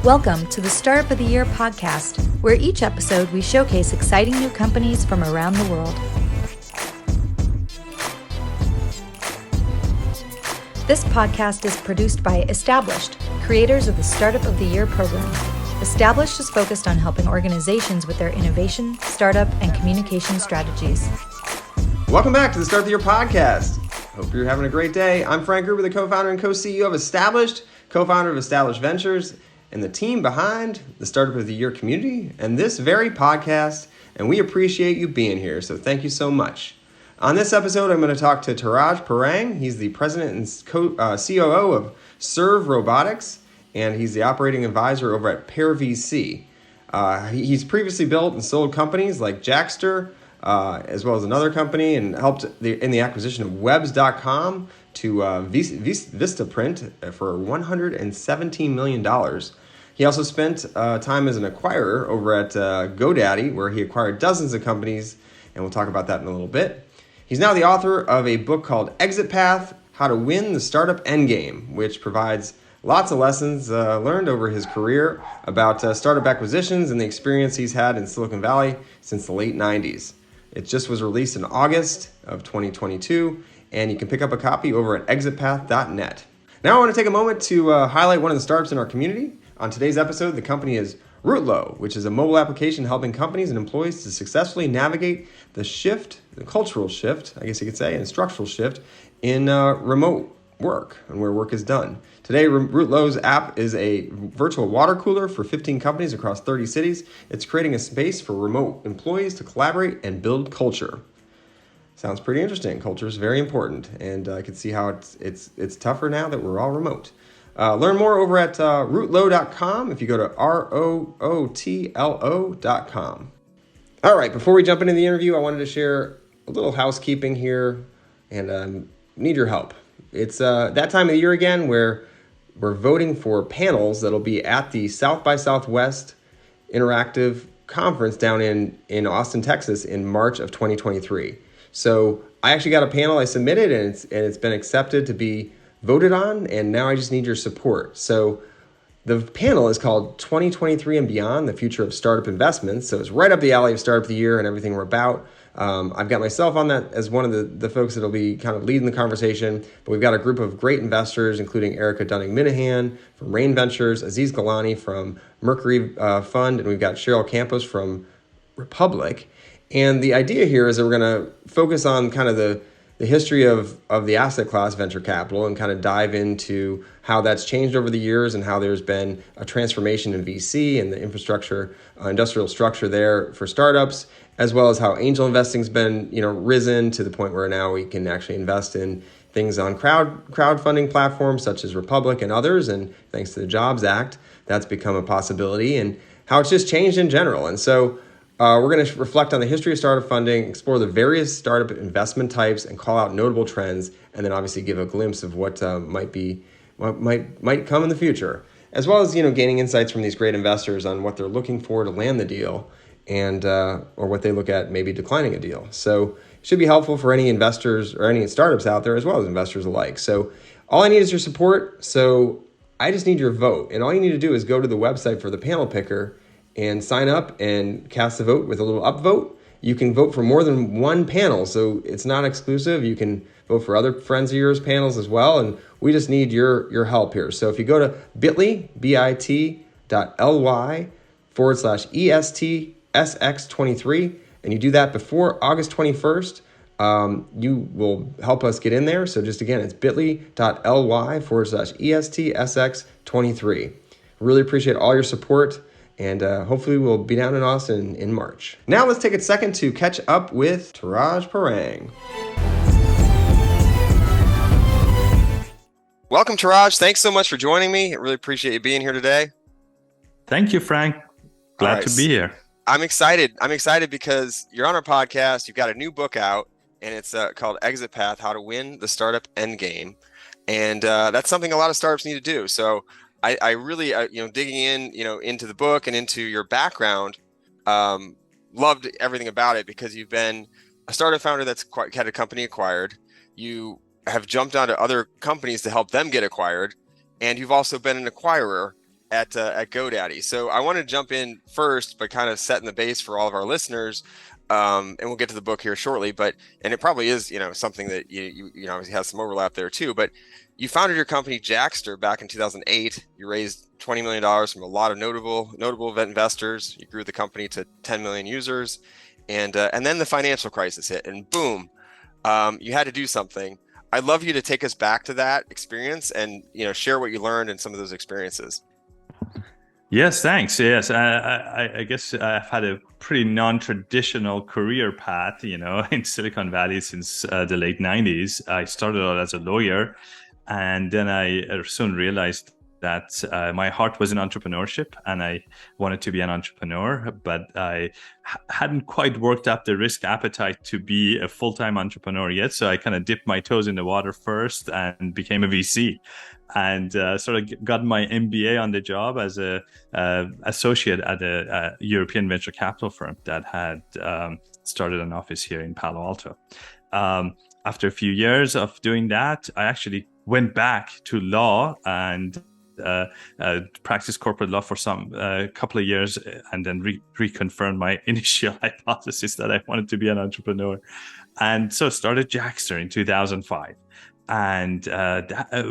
Welcome to the Startup of the Year podcast, where each episode we showcase exciting new companies from around the world. This podcast is produced by Established, creators of the Startup of the Year program. Established is focused on helping organizations with their innovation, startup, and communication strategies. Welcome back to the Startup of the Year podcast. Hope you're having a great day. I'm Frank Gruber, the co-founder and co-CEO of Established, co-founder of Established Ventures, and the team behind the Startup of the Year community and this very podcast, and we appreciate you being here, so thank you so much. On this episode, I'm going to talk to Touraj Parang. He's the President and COO of Serve Robotics, and he's the operating advisor over at Pear VC. He's previously built and sold companies like Jaxtr, as well as another company, and helped in the acquisition of Webs.com to Vistaprint for $117 million. He also spent time as an acquirer over at GoDaddy, where he acquired dozens of companies, and we'll talk about that in a little bit. He's now the author of a book called Exit Path, How to Win the Startup Endgame, which provides lots of lessons learned over his career about startup acquisitions and the experience he's had in Silicon Valley since the late 90s. It just was released in August of 2022, and you can pick up a copy over at exitpath.net. Now I want to take a moment to highlight one of the startups in our community. On today's episode, the company is Rootlow, which is a mobile application helping companies and employees to successfully navigate the cultural shift, I guess you could say, and structural shift in remote work and where work is done. Today, Rootlow's app is a virtual water cooler for 15 companies across 30 cities. It's creating a space for remote employees to collaborate and build culture. Sounds pretty interesting. Culture is very important, and I can see how it's tougher now that we're all remote. Learn more over at rootlow.com if you go to rootlo.com. All right, before we jump into the interview, I wanted to share a little housekeeping here, and need your help. It's that time of the year again where we're voting for panels that'll be at the South by Southwest Interactive Conference down in Austin, Texas in March of 2023. So I actually got a panel I submitted, and it's been accepted to be voted on, and now I just need your support. So the panel is called 2023 and Beyond, the Future of Startup Investments. So it's right up the alley of Startup of the Year and everything we're about. I've got myself on that as one of the folks that'll be kind of leading the conversation, but we've got a group of great investors, including Erica Dunning-Minahan from Rain Ventures, Aziz Galani from Mercury Fund, and we've got Cheryl Campos from Republic. And the idea here is that we're going to focus on kind of the history of the asset class venture capital and kind of dive into how that's changed over the years and how there's been a transformation in VC and the infrastructure, industrial structure there for startups, as well as how angel investing's been, risen to the point where now we can actually invest in things on crowdfunding platforms such as Republic and others. And thanks to the Jobs Act, that's become a possibility, and how it's just changed in general. And so we're going to reflect on the history of startup funding, explore the various startup investment types, and call out notable trends, and then obviously give a glimpse of what might come in the future, as well as gaining insights from these great investors on what they're looking for to land the deal, and or what they look at maybe declining a deal. So it should be helpful for any investors or any startups out there, as well as investors alike. So all I need is your support. So I just need your vote, and all you need to do is go to the website for the PanelPicker and sign up and cast a vote with a little upvote. You can vote for more than one panel, so it's not exclusive. You can vote for other friends of yours panels as well, and we just need your help here. So if you go to bit.ly/ESTSX23, and you do that before August 21st, you will help us get in there. So just again, it's bit.ly/ESTSX23. Really appreciate all your support. And hopefully we'll be down in Austin in March. Now let's take a second to catch up with Touraj Parang. Welcome, Touraj. Thanks so much for joining me. I really appreciate you being here today. Thank you, Frank. Glad to be here. I'm excited. Because you're on our podcast. You've got a new book out, and it's called Exit Path, How to Win the Startup Endgame. And that's something a lot of startups need to do. So I really, digging into the book and into your background, loved everything about it, because you've been a startup founder that's had a company acquired. You have jumped onto other companies to help them get acquired, and you've also been an acquirer. at GoDaddy. So I want to jump in first by kind of setting the base for all of our listeners. And we'll get to the book here shortly, and it probably is, something that you obviously has some overlap there too, but you founded your company Jaxtr back in 2008. You raised $20 million from a lot of notable investors. You grew the company to 10 million users, and then the financial crisis hit, and boom, you had to do something. I'd love you to take us back to that experience and share what you learned in some of those experiences. Yes, thanks. Yes, I guess I've had a pretty non-traditional career path, in Silicon Valley since the late 90s. I started out as a lawyer, and then I soon realized that my heart was in entrepreneurship, and I wanted to be an entrepreneur, but I hadn't quite worked up the risk appetite to be a full-time entrepreneur yet. So I kind of dipped my toes in the water first and became a VC, and sort of got my MBA on the job as a associate at a European venture capital firm that had started an office here in Palo Alto. After a few years of doing that, I actually went back to law and practiced corporate law for some couple of years, and then reconfirmed my initial hypothesis that I wanted to be an entrepreneur, and so started Jaxtr in 2005. And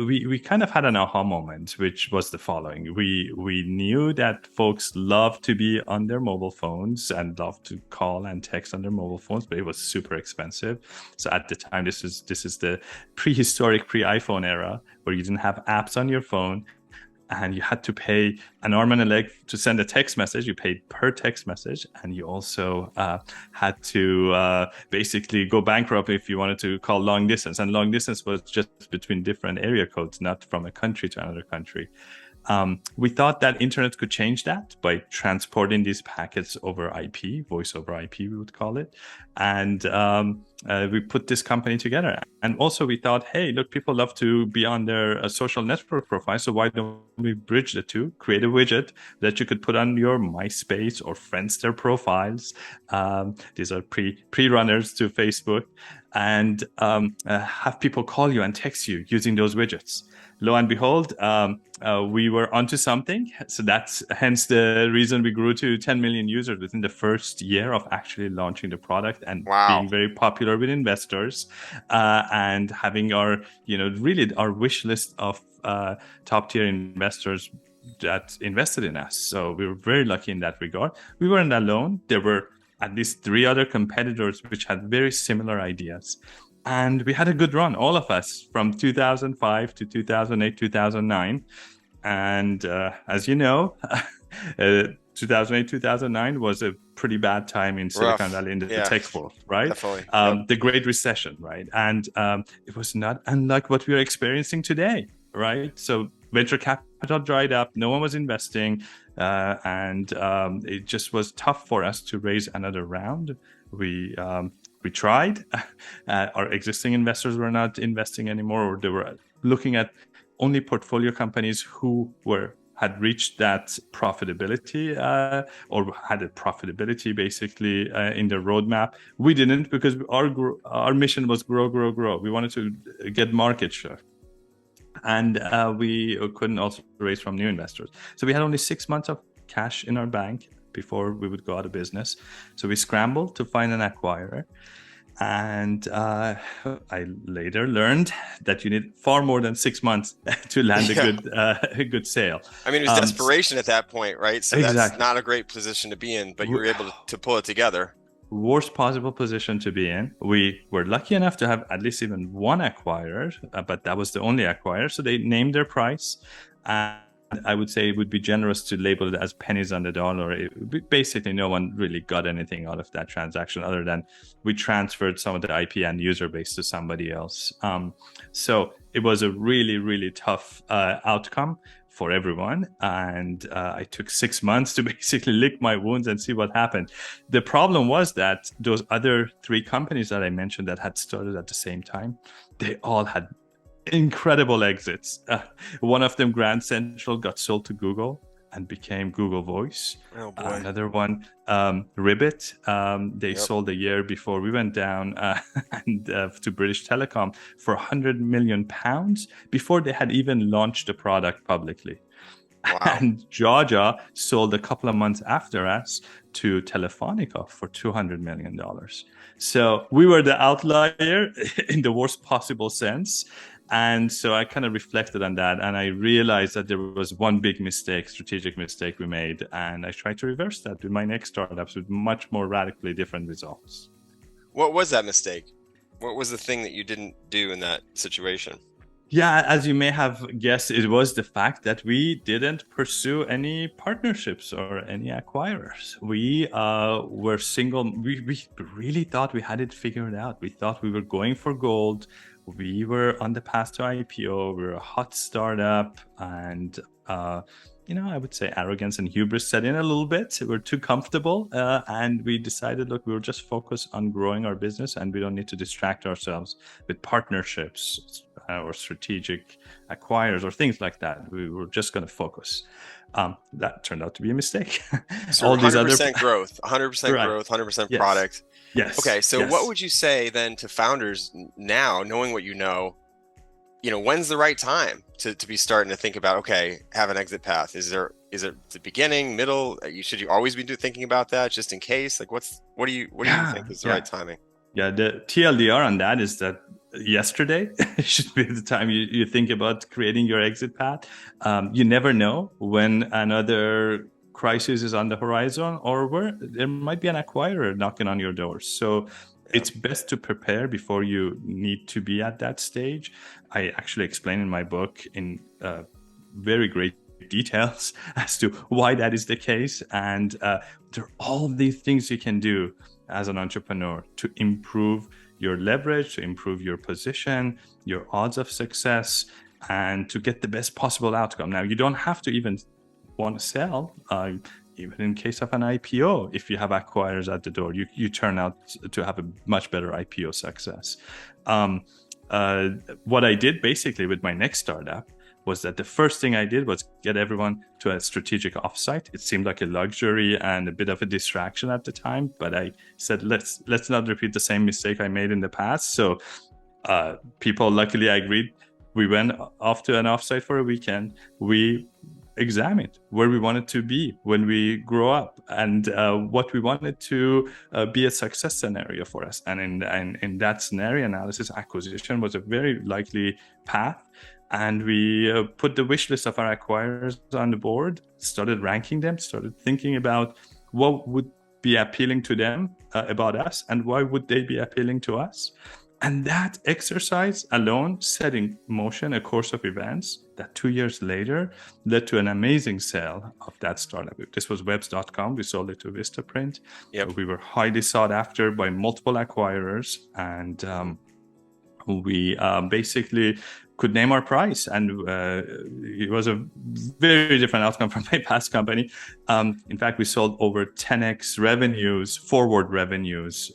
we kind of had an aha moment, which was the following. We knew that folks love to be on their mobile phones and love to call and text on their mobile phones, but it was super expensive. So at the time, this is the prehistoric pre-iPhone era, where you didn't have apps on your phone, and you had to pay an arm and a leg to send a text message. You paid per text message, and you also had to basically go bankrupt if you wanted to call long distance. And long distance was just between different area codes, not from a country to another country. We thought that internet could change that by transporting these packets over IP, voice over IP, we would call it. And we put this company together. And also we thought, hey, look, people love to be on their social network profile. So why don't we bridge the two, create a widget that you could put on your MySpace or Friendster profiles. These are pre-runners to Facebook, and have people call you and text you using those widgets. Lo and behold, we were onto something. So that's hence the reason we grew to 10 million users within the first year of actually launching the product and being very popular with investors, and having our, really our wish list of top tier investors that invested in us. So we were very lucky in that regard. We weren't alone. There were at least 3 other competitors which had very similar ideas. And we had a good run, all of us, from 2005 to 2008, 2009. And as you know, 2008, 2009 was a pretty bad time in Silicon Valley in the tech world, right? Definitely. The Great Recession, right? And it was not unlike what we are experiencing today, right? So venture capital dried up, no one was investing, and it just was tough for us to raise another round. We tried. Our existing investors were not investing anymore, or they were looking at only portfolio companies who had reached that profitability, or had a profitability basically in their roadmap. We didn't, because our mission was grow. We wanted to get market share. And we couldn't also raise from new investors. So we had only 6 months of cash in our bank before we would go out of business. So we scrambled to find an acquirer. And I later learned that you need far more than 6 months to land a good sale. I mean, it was desperation at that point, right? So exactly. That's not a great position to be in, but you were able to pull it together. Worst possible position to be in. We were lucky enough to have at least even one acquirer, but that was the only acquirer. So they named their price. I would say it would be generous to label it as pennies on the dollar. Basically, no one really got anything out of that transaction other than we transferred some of the IP and user base to somebody else. So it was a really, really tough outcome for everyone. And I took 6 months to basically lick my wounds and see what happened. The problem was that those other 3 companies that I mentioned that had started at the same time, they all had incredible exits. One of them, Grand Central, got sold to Google and became Google Voice. Oh boy. Another one, Ribbit, they sold a year before we went down to British Telecom for £100 million before they had even launched the product publicly. Wow. And Georgia sold a couple of months after us to Telefonica for $200 million. So we were the outlier in the worst possible sense. And so I kind of reflected on that, and I realized that there was one big mistake, strategic mistake we made. And I tried to reverse that with my next startups with much more radically different results. What was that mistake? What was the thing that you didn't do in that situation? Yeah, as you may have guessed, it was the fact that we didn't pursue any partnerships or any acquirers. We were single. We really thought we had it figured out. We thought we were going for gold. We were on the path to IPO. We were a hot startup, and I would say arrogance and hubris set in a little bit. We were too comfortable, and we decided, look, we'll just focus on growing our business, and we don't need to distract ourselves with partnerships or strategic acquirers or things like that. We were just going to focus. That turned out to be a mistake. So all 100% growth, 100% right. growth, 100% yes. product. Yes. Okay, so yes. what would you say then to founders now, knowing what you know, when's the right time to be starting to think about, okay, have an exit path? Is it the beginning, middle? Should you always be thinking about that just in case? Like, what do you think is the right timing? Yeah, the TLDR on that is that yesterday should be the time you think about creating your exit path. You never know when another crisis is on the horizon, or where there might be an acquirer knocking on your door. So it's best to prepare before you need to be at that stage. I actually explain in my book in very great details as to why that is the case. And there are all of these things you can do as an entrepreneur to improve your leverage, to improve your position, your odds of success, and to get the best possible outcome. Now, you don't have to even want to sell. Even in case of an IPO, if you have acquirers at the door, you turn out to have a much better IPO success. What I did basically with my next startup was that the first thing I did was get everyone to a strategic offsite. It seemed like a luxury and a bit of a distraction at the time, but I said, let's not repeat the same mistake I made in the past. So people luckily agreed. We went off to an offsite for a weekend. We examined where we wanted to be when we grow up and what we wanted to be a success scenario for us. And in that scenario analysis, acquisition was a very likely path. And we put the wish list of our acquirers on the board, started ranking them, started thinking about what would be appealing to them about us and why would they be appealing to us. And that exercise alone set in motion a course of events that 2 years later led to an amazing sale of that startup. This was webs.com. We sold it to Vistaprint. Yep. We were highly sought after by multiple acquirers, and we basically could name our price. And it was a very different outcome from my past company. In fact, we sold over 10x revenues, forward revenues,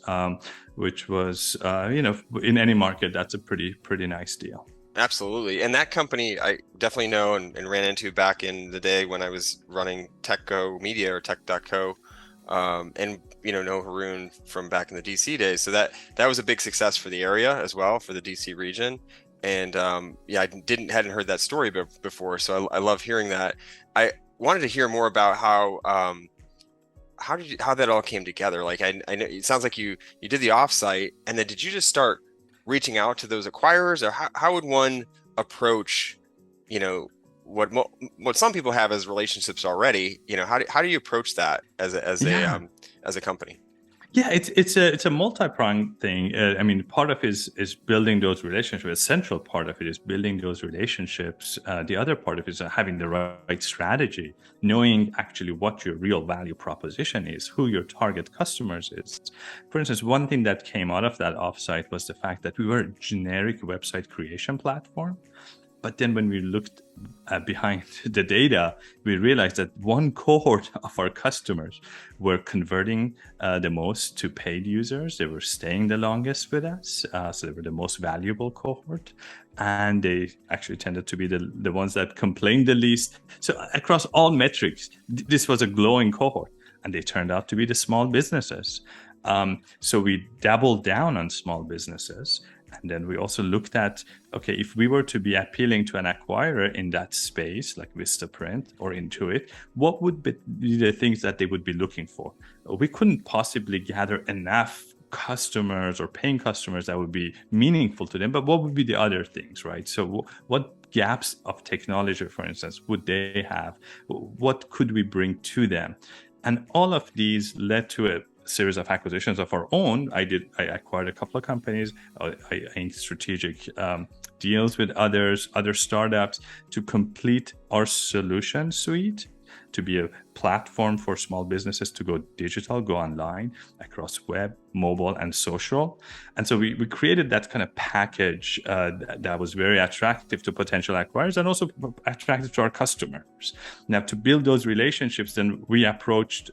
which was, in any market, that's a pretty nice deal. Absolutely. And that company I definitely know and ran into back in the day when I was running TechCo Media or Tech.co. And know Haroon from back in the DC days. So that was a big success for the area as well, for the DC region. And I hadn't heard that story before, so I love hearing that. I wanted to hear more about how that all came together. Like I know it sounds like you did the offsite, and then did you just start reaching out to those acquirers, or how would one approach, what some people have as relationships already? How do you approach that as a company? Yeah, it's a multi-pronged thing. Part of it is building those relationships. A central part of it is building those relationships. The other part of it is having the right strategy, knowing actually what your real value proposition is, who your target customers is. For instance, one thing that came out of that offsite was the fact that we were a generic website creation platform. But then when we looked behind the data, we realized that one cohort of our customers were converting the most to paid users. They were staying the longest with us. So they were the most valuable cohort. And they actually tended to be the ones that complained the least. So across all metrics, this was a glowing cohort. And they turned out to be the small businesses. So we doubled down on small businesses. And then we also looked at, okay, if we were to be appealing to an acquirer in that space, like Vistaprint or Intuit, what would be the things that they would be looking for? We couldn't possibly gather enough customers or paying customers that would be meaningful to them, but what would be the other things, right? So what gaps of technology, for instance, would they have? What could we bring to them? And all of these led to a series of acquisitions of our own. I acquired a couple of companies. I inked strategic deals with other startups to complete our solution suite, to be a platform for small businesses to go digital, go online across web, mobile, and social. And so we created that kind of package that was very attractive to potential acquirers and also attractive to our customers. Now, to build those relationships, then we approached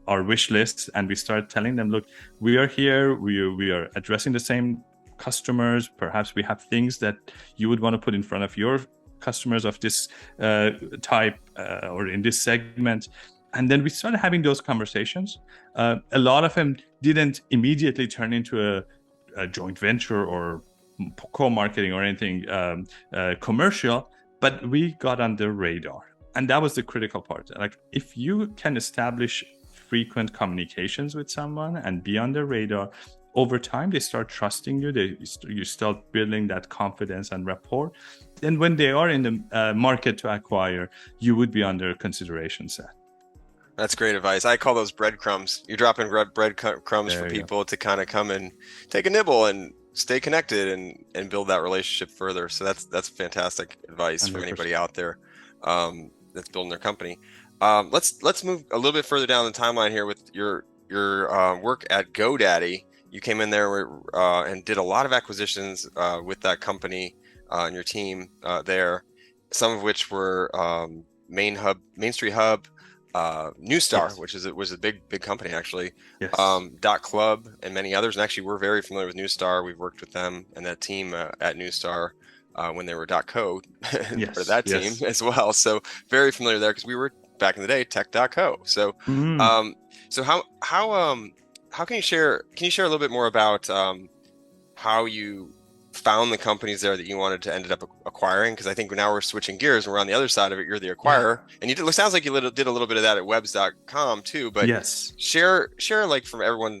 our wish lists and we started telling them, look, we are here, we are addressing the same customers. Perhaps we have things that you would want to put in front of your customers of this type or in this segment. And then we started having those conversations. A lot of them didn't immediately turn into a joint venture or co-marketing or anything commercial, but we got on the radar. And that was the critical part. Like, if you can establish frequent communications with someone and be on the radar, over time they start trusting you, you start building that confidence and rapport. And when they are in the market to acquire, you would be under consideration set. That's great advice. I call those breadcrumbs. You're dropping breadcrumbs for people to kind of come and take a nibble and stay connected and build that relationship further. So that's fantastic advice 100%. For anybody out there that's building their company. Let's move a little bit further down the timeline here with your work at GoDaddy. You came in there and did a lot of acquisitions with that company and your team there. Some of which were Main Street Hub, Newstar, yes. Which was a big company actually. Yes. .club and many others. And actually, we're very familiar with Newstar. We've worked with them and that team at Newstar when they were .co, yes. For that team as well. So very familiar there because we were back in the day tech.co. So so how can you share a little bit more about how you found the companies there that you wanted to ended up acquiring? Because I think now we're switching gears and we're on the other side of it. You're the acquirer, and it sounds like you did a little bit of that at webs.com too. But yes, share like from everyone.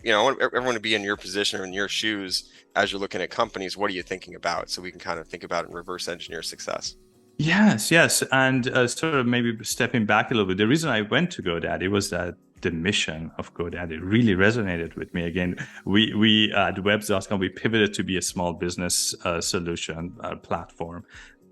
I want everyone to be in your position or in your shoes as you're looking at companies. What are you thinking about, so we can kind of think about it and reverse engineer success? Yes, and sort of maybe stepping back a little bit. The reason I went to GoDaddy was that the mission of GoDaddy really resonated with me. Again, we at webs.com, we pivoted to be a small business solution platform.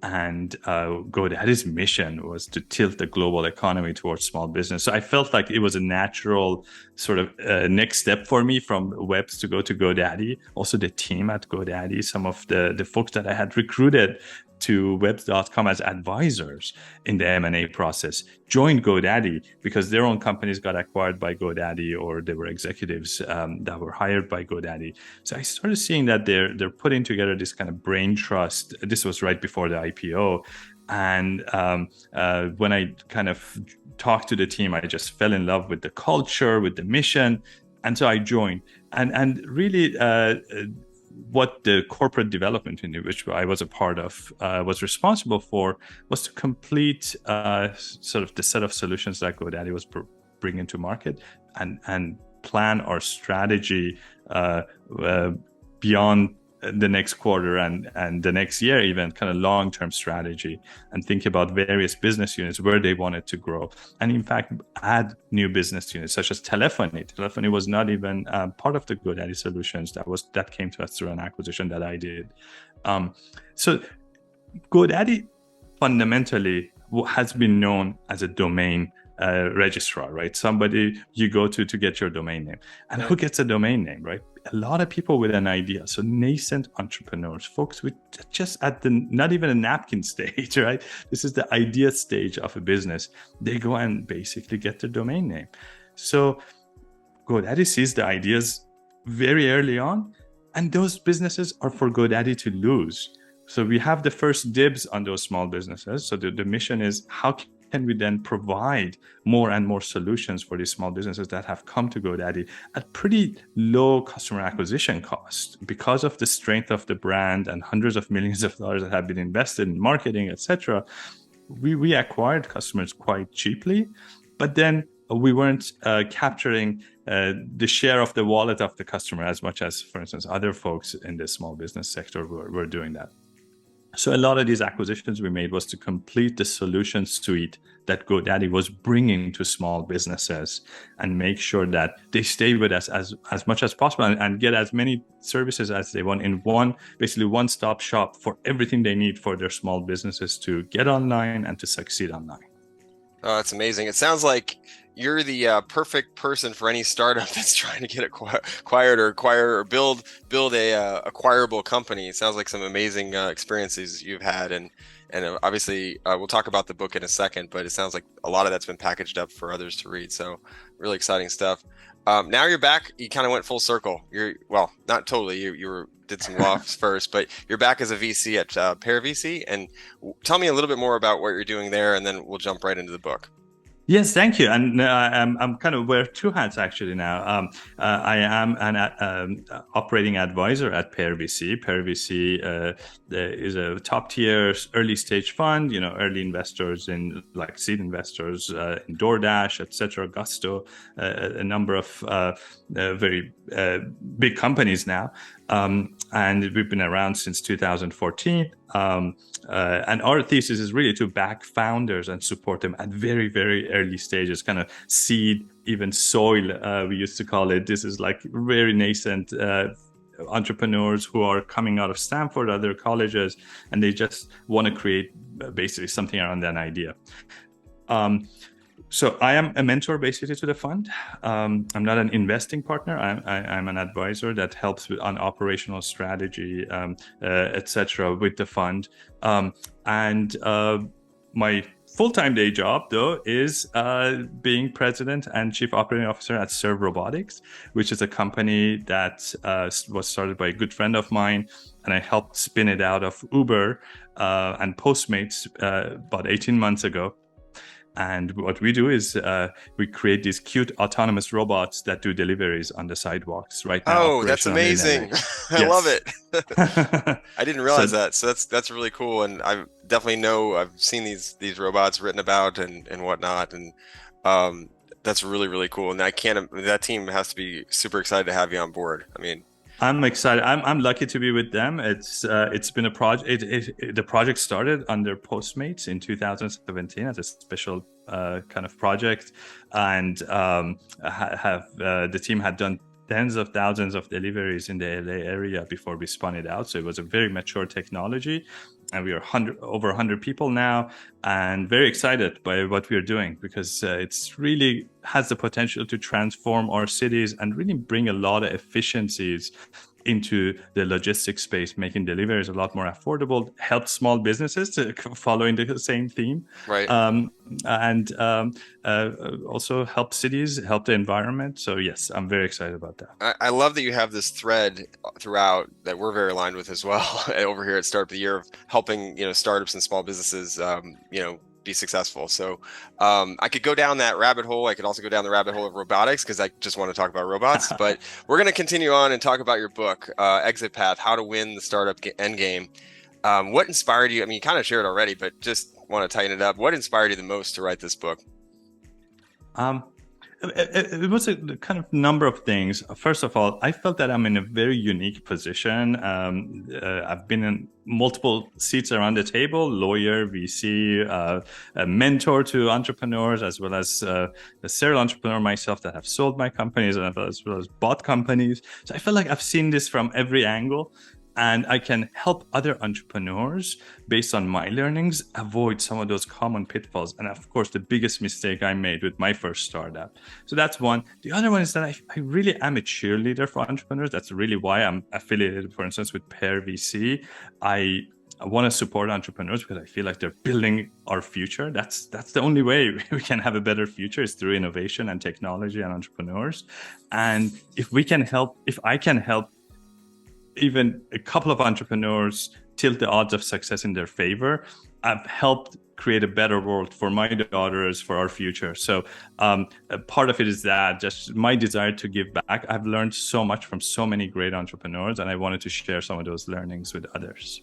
And GoDaddy's mission was to tilt the global economy towards small business. So I felt like it was a natural sort of next step for me from Webs to go to GoDaddy. Also the team at GoDaddy, some of the folks that I had recruited to webs.com as advisors in the M&A process joined GoDaddy because their own companies got acquired by GoDaddy, or they were executives that were hired by GoDaddy. So I started seeing that they're putting together this kind of brain trust. This was right before the IPO. And when I kind of talked to the team, I just fell in love with the culture, with the mission. And so I joined. And really, what the corporate development in which I was a part of was responsible for was to complete sort of the set of solutions that GoDaddy was bringing to market and plan our strategy beyond the next quarter and the next year, even kind of long-term strategy, and think about various business units where they wanted to grow, and in fact add new business units such as telephony. Telephony was not even part of the GoDaddy solutions. That came to us through an acquisition that I did. So GoDaddy fundamentally has been known as a domain registrar, right? Somebody you go to get your domain name. And who gets a domain name, right? A lot of people with an idea. So nascent entrepreneurs, folks with just at the not even a napkin stage, right? This is the idea stage of a business. They go and basically get their domain name. So GoDaddy sees the ideas very early on, and those businesses are for GoDaddy to lose. So we have the first dibs on those small businesses. So the mission is, how can we then provide more and more solutions for these small businesses that have come to GoDaddy at pretty low customer acquisition cost because of the strength of the brand and hundreds of millions of dollars that have been invested in marketing, etc. We acquired customers quite cheaply, but then we weren't capturing the share of the wallet of the customer as much as, for instance, other folks in the small business sector were doing that. So a lot of these acquisitions we made was to complete the solution suite that GoDaddy was bringing to small businesses and make sure that they stay with us as much as possible and get as many services as they want in basically one-stop shop for everything they need for their small businesses to get online and to succeed online. Oh, that's amazing. It sounds like you're the perfect person for any startup that's trying to get acquired or build a acquirable company. It sounds like some amazing experiences you've had, and obviously we'll talk about the book in a second, but it sounds like a lot of that's been packaged up for others to read. So really exciting stuff. Now you're back. You kind of went full circle. Well, not totally. You did some lofts first, but you're back as a VC at Pear VC. And tell me a little bit more about what you're doing there, and then we'll jump right into the book. Yes, thank you. And I'm kind of wear two hats actually now. I am an operating advisor at Pear VC. Pear VC is a top tier early stage fund. Early investors in like seed investors in DoorDash, etc., Gusto, a number of very big companies now. And we've been around since 2014. And our thesis is really to back founders and support them at very, very early stages, kind of seed, even soil, we used to call it. This is like very nascent entrepreneurs who are coming out of Stanford, other colleges, and they just want to create basically something around an idea. So I am a mentor basically to the fund. I'm not an investing partner. I'm an advisor that helps on operational strategy, etc. with the fund. And my full-time day job, though, is being president and chief operating officer at Serve Robotics, which is a company that was started by a good friend of mine, and I helped spin it out of Uber and Postmates about 18 months ago. And what we do is we create these cute autonomous robots that do deliveries on the sidewalks right now. Oh, that's amazing. I love it. I didn't realize that. So that's really cool. And I definitely I've seen these robots written about and whatnot. And that's really, really cool. And that team has to be super excited to have you on board. I mean, I'm excited. I'm lucky to be with them. It's been a project. The project started under Postmates in 2017 as a special kind of project, and the team had done tens of thousands of deliveries in the LA area before we spun it out. So it was a very mature technology. And we are over 100 people now, and very excited by what we are doing because it's really has the potential to transform our cities and really bring a lot of efficiencies into the logistics space, making deliveries a lot more affordable, help small businesses following the same theme, right? And also help cities, help the environment. So yes, I'm very excited about that. I love that you have this thread throughout that we're very aligned with as well over here at Startup of the Year of helping startups and small businesses be successful. So I could go down that rabbit hole. I could also go down the rabbit hole of robotics because I just want to talk about robots. But we're going to continue on and talk about your book, Exit Path: How to Win the Startup Endgame. What inspired you? I mean, you kind of shared already, but just want to tighten it up. What inspired you the most to write this book? It was a kind of number of things. First of all, I felt that I'm in a very unique position. I've been in multiple seats around the table: lawyer, VC, a mentor to entrepreneurs, as well as a serial entrepreneur myself that have sold my companies as well as bought companies. So I feel like I've seen this from every angle. And I can help other entrepreneurs based on my learnings avoid some of those common pitfalls. And of course, the biggest mistake I made with my first startup. So that's one. The other one is that I really am a cheerleader for entrepreneurs. That's really why I'm affiliated, for instance, with Pear VC. I want to support entrepreneurs because I feel like they're building our future. That's the only way we can have a better future is through innovation and technology and entrepreneurs. And if I can help even a couple of entrepreneurs tilt the odds of success in their favor. I've helped create a better world for my daughters, for our future. So a part of it is that just my desire to give back. I've learned so much from so many great entrepreneurs, and I wanted to share some of those learnings with others.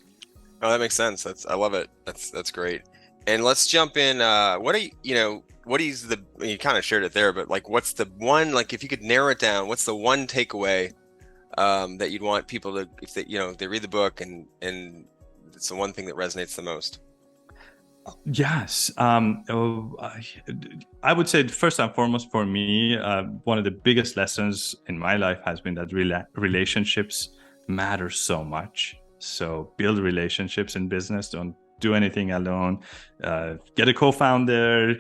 Oh, that makes sense. I love it. That's great. And let's jump in. What is you kind of shared it there, but like, what's the one, like, if you could narrow it down, what's the one takeaway that you'd want people to, if they read the book and it's the one thing that resonates the most? Yes. I would say first and foremost for me, one of the biggest lessons in my life has been that relationships matter so much. So build relationships in business. Don't do anything alone. Get a co-founder,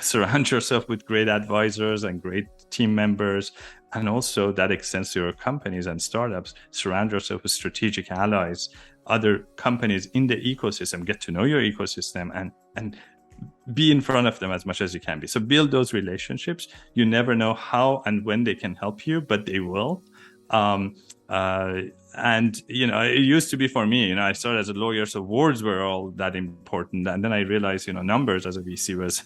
surround yourself with great advisors and great team members. And also that extends to your companies and startups. Surround yourself with strategic allies, other companies in the ecosystem. Get to know your ecosystem and be in front of them as much as you can be. So build those relationships. You never know how and when they can help you, but they will. And it used to be for me, I started as a lawyer, so words were all that important. And then I realized, numbers as a VC was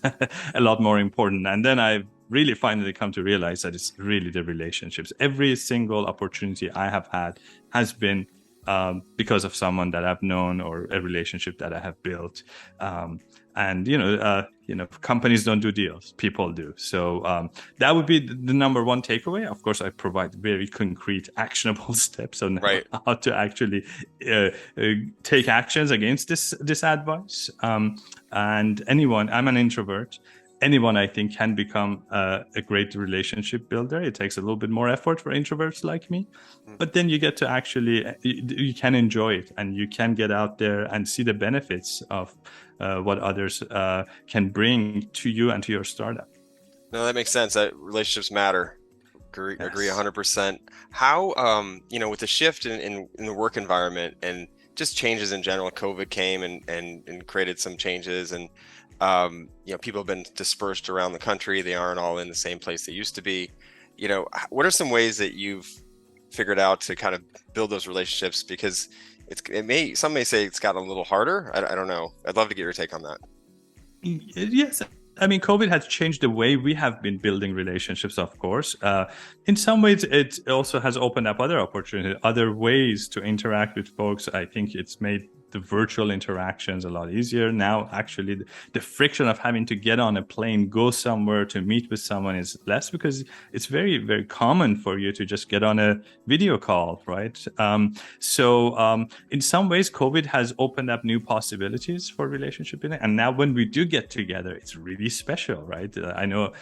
a lot more important. And then I really finally come to realize that it's really the relationships. Every single opportunity I have had has been because of someone that I've known or a relationship that I have built. Companies don't do deals, people do. So that would be the number one takeaway. Of course, I provide very concrete, actionable steps on how to actually take actions against this advice. And I'm an introvert. Anyone, I think, can become a great relationship builder. It takes a little bit more effort for introverts like me, but then you get to actually, you can enjoy it and you can get out there and see the benefits of what others can bring to you and to your startup. No, that makes sense. That relationships matter. Agree 100%. How, with the shift in the work environment and just changes in general, COVID came and created some changes, and people have been dispersed around the country. They aren't all in the same place they used to be. What are some ways that you've figured out to kind of build those relationships? Because some may say it's gotten a little harder. I don't know. I'd love to get your take on that. Yes. I mean, COVID has changed the way we have been building relationships, of course. In some ways, it also has opened up other opportunities, other ways to interact with folks. I think it's made the virtual interactions a lot easier. Now, actually, the friction of having to get on a plane, go somewhere to meet with someone is less, because it's very, very common for you to just get on a video call, right? So in some ways, COVID has opened up new possibilities for relationship building. And now when we do get together, it's really special, right? I know,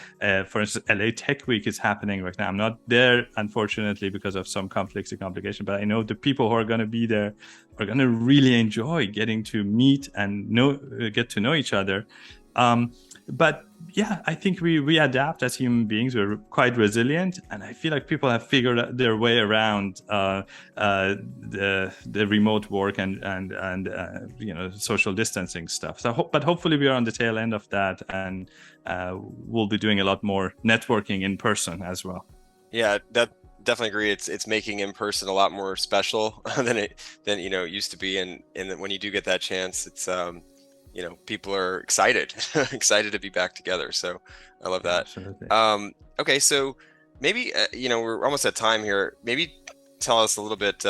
for instance, LA Tech Week is happening right now. I'm not there, unfortunately, because of some conflicts and complications, but I know the people who are going to be there are going to really enjoy getting to meet and get to know each other. But yeah, I think we adapt as human beings. We're quite resilient, and I feel like people have figured out their way around the remote work and social distancing stuff. So, but hopefully we are on the tail end of that, and we'll be doing a lot more networking in person as well. Yeah, definitely agree. It's making in person a lot more special than it used to be, and when you do get that chance, it's people are excited to be back together. So I love that. Absolutely. Okay, so maybe we're almost at time here. Maybe tell us a little bit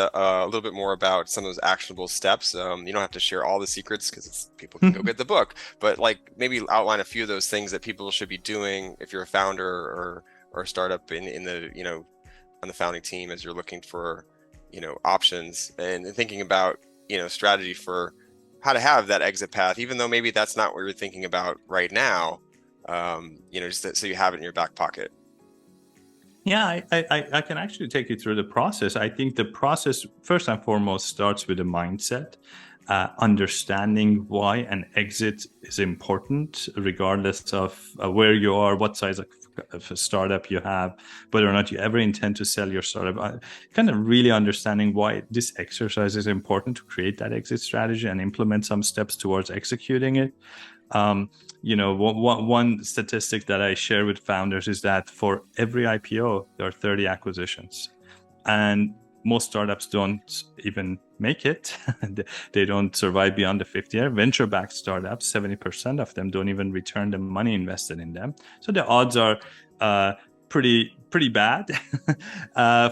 more about some of those actionable steps. You don't have to share all the secrets, because people can go get the book, but maybe outline a few of those things that people should be doing if you're a founder or a startup in the on the founding team, as you're looking for options and thinking about strategy for how to have that exit path, even though maybe that's not what you're thinking about right now. Just so you have it in your back pocket. Yeah, I can actually take you through the process. I think the process first and foremost starts with a mindset, understanding why an exit is important, regardless of where you are, what size of a startup you have, whether or not you ever intend to sell your startup. Kind of really understanding why this exercise is important to create that exit strategy and implement some steps towards executing it. One statistic that I share with founders is that for every IPO, there are 30 acquisitions. And most startups don't even make it. They don't survive beyond the 5th year. Venture-backed startups, 70% of them don't even return the money invested in them. So the odds are pretty bad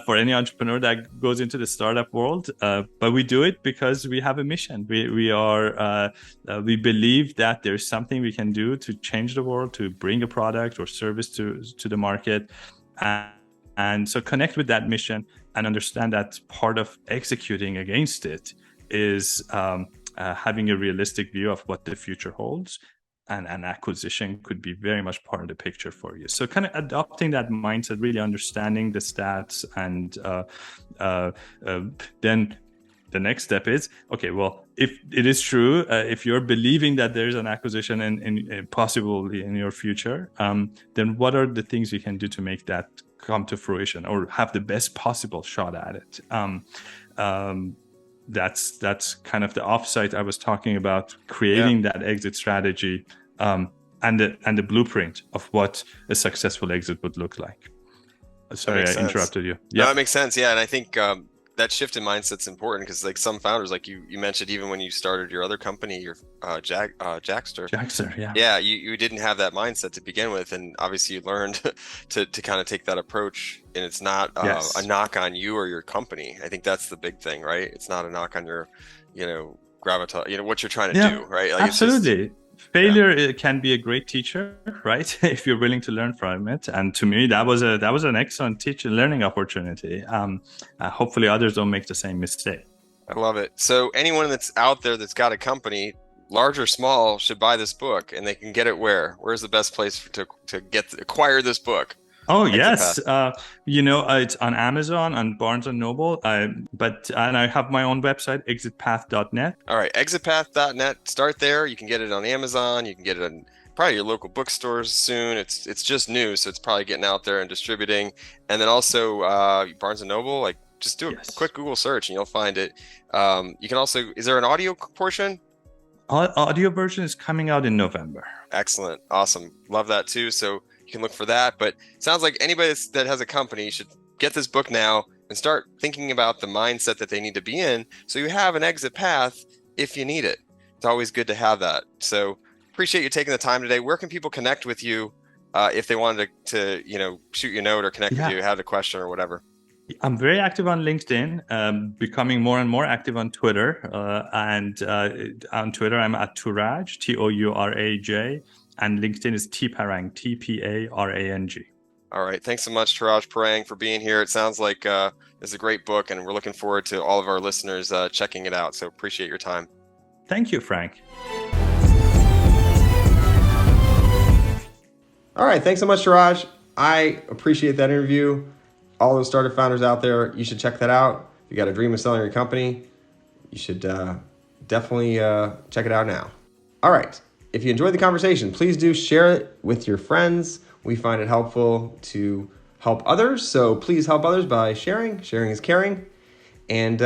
for any entrepreneur that goes into the startup world. But we do it because we have a mission. We believe that there's something we can do to change the world, to bring a product or service to the market. And so connect with that mission and understand that part of executing against it is having a realistic view of what the future holds. And an acquisition could be very much part of the picture for you. So kind of adopting that mindset, really understanding the stats, and then the next step is, okay, well, if it is true, if you're believing that there's an acquisition in possibly in your future, then what are the things you can do to make that come to fruition or have the best possible shot at it? That's kind of the offsite I was talking about, creating that exit strategy, and the blueprint of what a successful exit would look like. Sorry, I interrupted you. Yeah, no, that makes sense. Yeah, and I think that shift in mindset's important because, like, some founders, like you mentioned, even when you started your other company, your Jaxtr, yeah, you didn't have that mindset to begin with, and obviously you learned to kind of take that approach. And it's not a knock on you or your company. I think that's the big thing, right? It's not a knock on your, gravitas, what you're trying to do, right? Like, absolutely. Failure can be a great teacher, right? If you're willing to learn from it. And to me, that was an excellent learning opportunity. Hopefully others don't make the same mistake. I love it. So anyone that's out there that's got a company, large or small, should buy this book, and they can get it where? Where's the best place to acquire this book? Oh, yes. It's on Amazon, on Barnes & Noble, and I have my own website, exitpath.net. All right, exitpath.net. Start there. You can get it on Amazon. You can get it on probably your local bookstores soon. It's just new, so it's probably getting out there and distributing. And then also Barnes & Noble, like, just do a quick Google search and you'll find it. You can also, is there an audio portion? Audio version is coming out in November. Excellent. Awesome. Love that too. So you can look for that. But it sounds like anybody that has a company should get this book now and start thinking about the mindset that they need to be in, so you have an exit path if you need it. It's always good to have that. So appreciate you taking the time today. Where can people connect with you if they wanted to shoot you a note or connect with you, had a question or whatever? I'm very active on LinkedIn, becoming more and more active on Twitter. And on Twitter, I'm at Touraj, Touraj, and LinkedIn is Parang, Parang. All right. Thanks so much, Touraj Parang, for being here. It sounds like it's a great book, and we're looking forward to all of our listeners checking it out. So appreciate your time. Thank you, Frank. All right. Thanks so much, Touraj. I appreciate that interview. All those startup founders out there, you should check that out. If you got a dream of selling your company, you should definitely check it out now. All right. If you enjoyed the conversation, please do share it with your friends. We find it helpful to help others. So please help others by sharing. Sharing is caring. And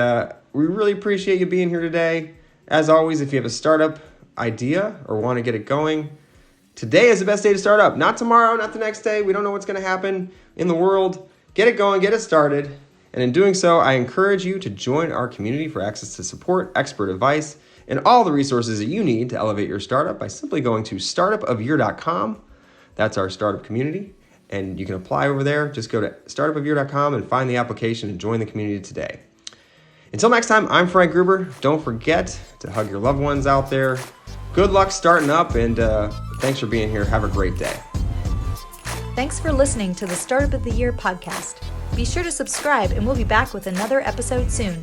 we really appreciate you being here today. As always, if you have a startup idea or want to get it going, today is the best day to start up. Not tomorrow, not the next day. We don't know what's going to happen in the world. Get it going, get it started. And in doing so, I encourage you to join our community for access to support, expert advice, and all the resources that you need to elevate your startup by simply going to startupofyear.com. That's our startup community. And you can apply over there. Just go to startupofyear.com and find the application and join the community today. Until next time, I'm Frank Gruber. Don't forget to hug your loved ones out there. Good luck starting up, and thanks for being here. Have a great day. Thanks for listening to the Startup of the Year podcast. Be sure to subscribe, and we'll be back with another episode soon.